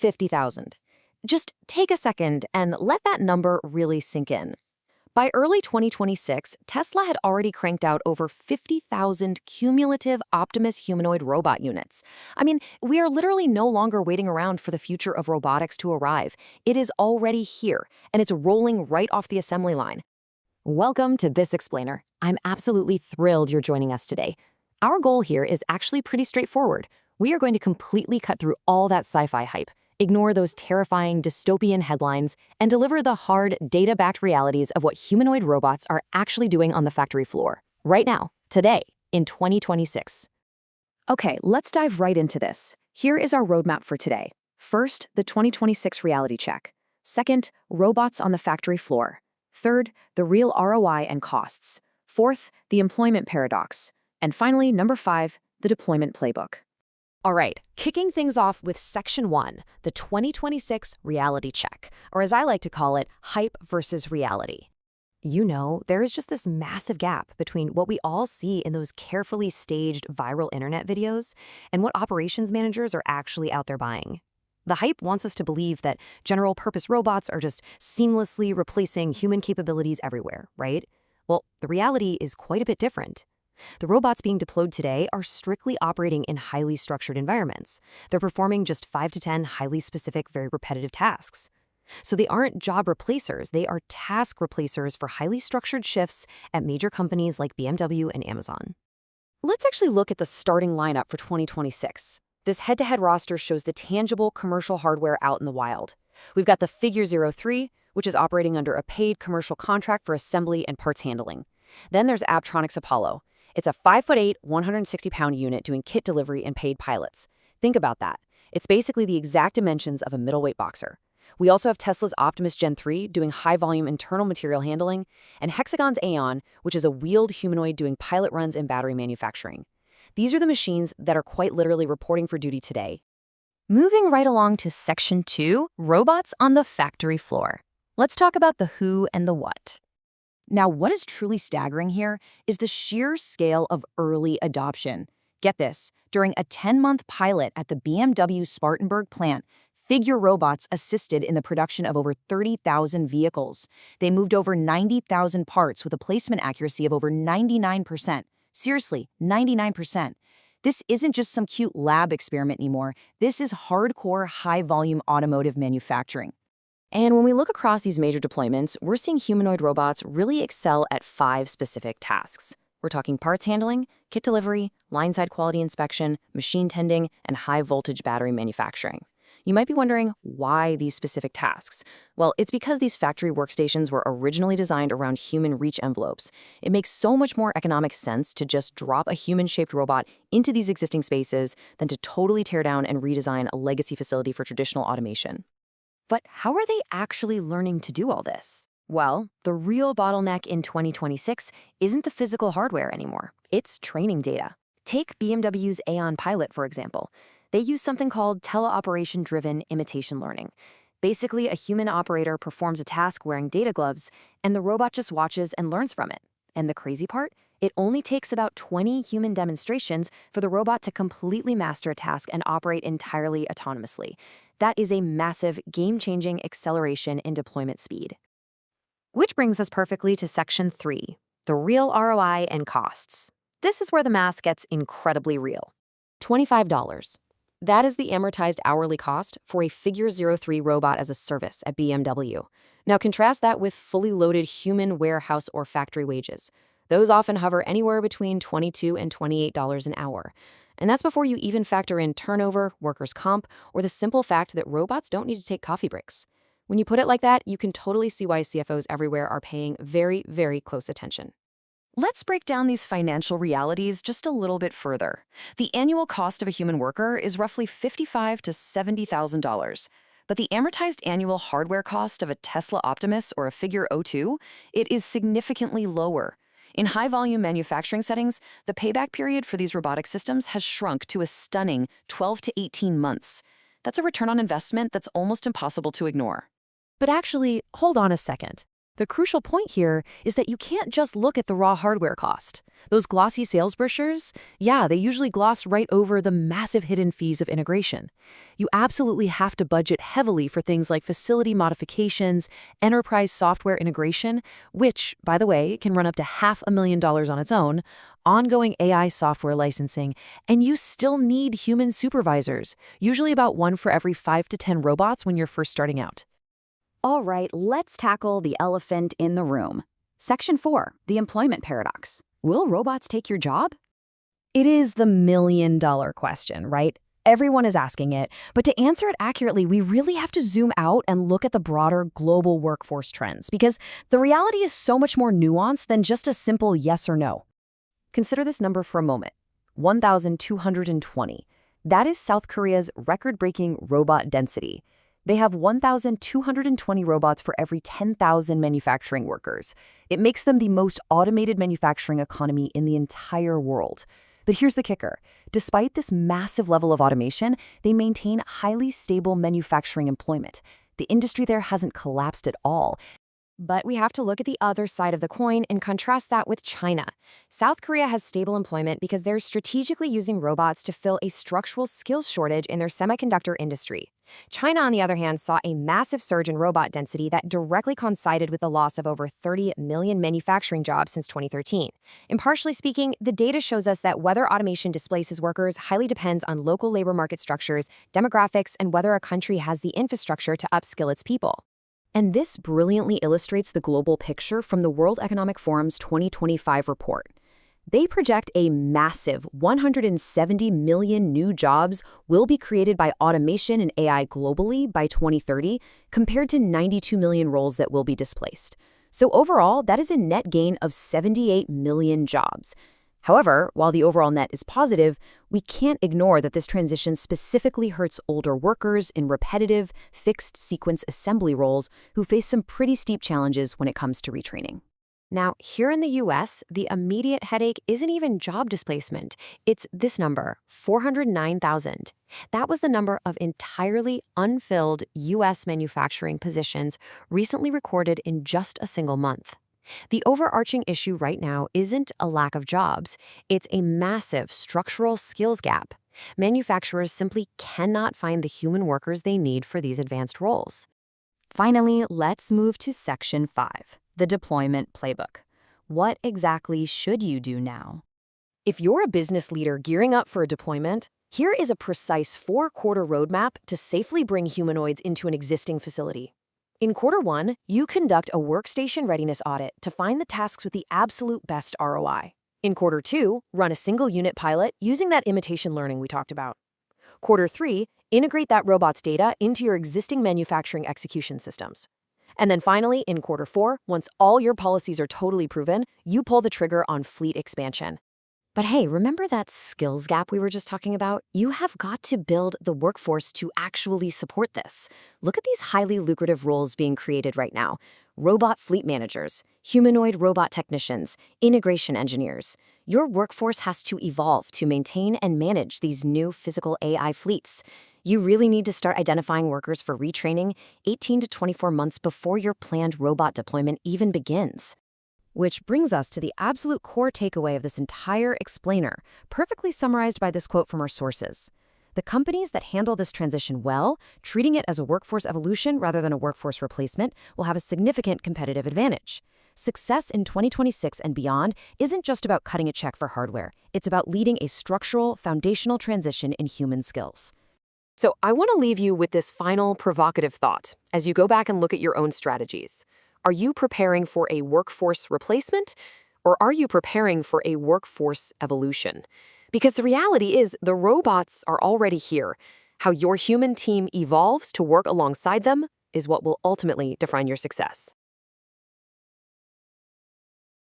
50,000. Just take a second and let that number really sink in. By early 2026, Tesla had already cranked out over 50,000 cumulative Optimus humanoid robot units. I mean, we are literally no longer waiting around for the future of robotics to arrive. It is already here, and it's rolling right off the assembly line. Welcome to This Explainer. I'm absolutely thrilled you're joining us today. Our goal here is actually pretty straightforward. We are going to completely cut through all that sci-fi hype, ignore those terrifying dystopian headlines, and deliver the hard, data-backed realities of what humanoid robots are actually doing on the factory floor, right now, today, in 2026. Okay, let's dive right into this. Here is our roadmap for today. First, the 2026 reality check. Second, robots on the factory floor. Third, the real ROI and costs. Fourth, the employment paradox. And finally, number 5, the deployment playbook. All right, kicking things off with Section 1, the 2026 reality check, or as I like to call it, hype versus reality. You know, there is just this massive gap between what we all see in those carefully staged viral internet videos and what operations managers are actually out there buying. The hype wants us to believe that general-purpose robots are just seamlessly replacing human capabilities everywhere, right? Well, the reality is quite a bit different. The robots being deployed today are strictly operating in highly structured environments. They're performing just 5 to 10 highly specific, very repetitive tasks. So they aren't job replacers, they are task replacers for highly structured shifts at major companies like BMW and Amazon. Let's actually look at the starting lineup for 2026. This head-to-head roster shows the tangible commercial hardware out in the wild. We've got the Figure 03, which is operating under a paid commercial contract for assembly and parts handling. Then there's Abtronics Apollo. It's a 5'8", 160-pound unit doing kit delivery and paid pilots. Think about that. It's basically the exact dimensions of a middleweight boxer. We also have Tesla's Optimus Gen 3 doing high-volume internal material handling, and Hexagon's Aeon, which is a wheeled humanoid doing pilot runs and battery manufacturing. These are the machines that are quite literally reporting for duty today. Moving right along to Section 2, robots on the factory floor. Let's talk about the who and the what. Now, what is truly staggering here is the sheer scale of early adoption. Get this, during a 10-month pilot at the BMW Spartanburg plant, Figure robots assisted in the production of over 30,000 vehicles. They moved over 90,000 parts with a placement accuracy of over 99%. Seriously, 99%. This isn't just some cute lab experiment anymore. This is hardcore, high-volume automotive manufacturing. And when we look across these major deployments, we're seeing humanoid robots really excel at 5 specific tasks. We're talking parts handling, kit delivery, line-side quality inspection, machine tending, and high-voltage battery manufacturing. You might be wondering why these specific tasks. Well, it's because these factory workstations were originally designed around human reach envelopes. It makes so much more economic sense to just drop a human-shaped robot into these existing spaces than to totally tear down and redesign a legacy facility for traditional automation. But how are they actually learning to do all this? Well, the real bottleneck in 2026 isn't the physical hardware anymore. It's training data. Take BMW's Aeon Pilot, for example. They use something called teleoperation-driven imitation learning. Basically, a human operator performs a task wearing data gloves, and the robot just watches and learns from it. And the crazy part? It only takes about 20 human demonstrations for the robot to completely master a task and operate entirely autonomously. That is a massive, game-changing acceleration in deployment speed. Which brings us perfectly to Section 3, the real ROI and costs. This is where the math gets incredibly real. $25. That is the amortized hourly cost for a Figure 03 robot as a service at BMW. Now contrast that with fully loaded human warehouse or factory wages. Those often hover anywhere between $22 and $28 an hour. And that's before you even factor in turnover, workers' comp, or the simple fact that robots don't need to take coffee breaks. When you put it like that, you can totally see why CFOs everywhere are paying very, very close attention. Let's break down these financial realities just a little bit further. The annual cost of a human worker is roughly $55,000 to $70,000. But the amortized annual hardware cost of a Tesla Optimus or a Figure 02, it is significantly lower. In high-volume manufacturing settings, the payback period for these robotic systems has shrunk to a stunning 12 to 18 months. That's a return on investment that's almost impossible to ignore. But actually, hold on a second. The crucial point here is that you can't just look at the raw hardware cost. Those glossy sales brochures, yeah, they usually gloss right over the massive hidden fees of integration. You absolutely have to budget heavily for things like facility modifications, enterprise software integration, which, by the way, can run up to $500,000 on its own, ongoing AI software licensing, and you still need human supervisors, usually about one for every 5 to 10 robots when you're first starting out. All right, let's tackle the elephant in the room. Section 4, the employment paradox. Will robots take your job? It is the million-dollar question, right? Everyone is asking it, but to answer it accurately, we really have to zoom out and look at the broader global workforce trends, because the reality is so much more nuanced than just a simple yes or no. Consider this number for a moment, 1,220. That is South Korea's record-breaking robot density. They have 1,220 robots for every 10,000 manufacturing workers. It makes them the most automated manufacturing economy in the entire world. But here's the kicker. Despite this massive level of automation, they maintain highly stable manufacturing employment. The industry there hasn't collapsed at all. But we have to look at the other side of the coin and contrast that with China. South Korea has stable employment because they're strategically using robots to fill a structural skills shortage in their semiconductor industry. China, on the other hand, saw a massive surge in robot density that directly coincided with the loss of over 30 million manufacturing jobs since 2013. Impartially speaking, the data shows us that whether automation displaces workers highly depends on local labor market structures, demographics, and whether a country has the infrastructure to upskill its people. And this brilliantly illustrates the global picture from the World Economic Forum's 2025 report. They project a massive 170 million new jobs will be created by automation and AI globally by 2030, compared to 92 million roles that will be displaced. So overall, that is a net gain of 78 million jobs. However, while the overall net is positive, we can't ignore that this transition specifically hurts older workers in repetitive, fixed-sequence assembly roles who face some pretty steep challenges when it comes to retraining. Now, here in the US, the immediate headache isn't even job displacement. It's this number, 409,000. That was the number of entirely unfilled US manufacturing positions recently recorded in just a single month. The overarching issue right now isn't a lack of jobs. It's a massive structural skills gap. Manufacturers simply cannot find the human workers they need for these advanced roles. Finally, let's move to Section 5, the deployment playbook. What exactly should you do now? If you're a business leader gearing up for a deployment, here is a precise 4-quarter roadmap to safely bring humanoids into an existing facility. In quarter 1, you conduct a workstation readiness audit to find the tasks with the absolute best ROI. In quarter 2, run a single unit pilot using that imitation learning we talked about. Quarter 3, integrate that robot's data into your existing manufacturing execution systems. And then finally, in quarter 4, once all your policies are totally proven, you pull the trigger on fleet expansion. But hey, remember that skills gap we were just talking about? You have got to build the workforce to actually support this. Look at these highly lucrative roles being created right now. Robot fleet managers, humanoid robot technicians, integration engineers. Your workforce has to evolve to maintain and manage these new physical AI fleets. You really need to start identifying workers for retraining 18 to 24 months before your planned robot deployment even begins. Which brings us to the absolute core takeaway of this entire explainer, perfectly summarized by this quote from our sources. The companies that handle this transition well, treating it as a workforce evolution rather than a workforce replacement, will have a significant competitive advantage. Success in 2026 and beyond isn't just about cutting a check for hardware. It's about leading a structural, foundational transition in human skills. So I want to leave you with this final provocative thought as you go back and look at your own strategies. Are you preparing for a workforce replacement, or are you preparing for a workforce evolution? Because the reality is the robots are already here. How your human team evolves to work alongside them is what will ultimately define your success.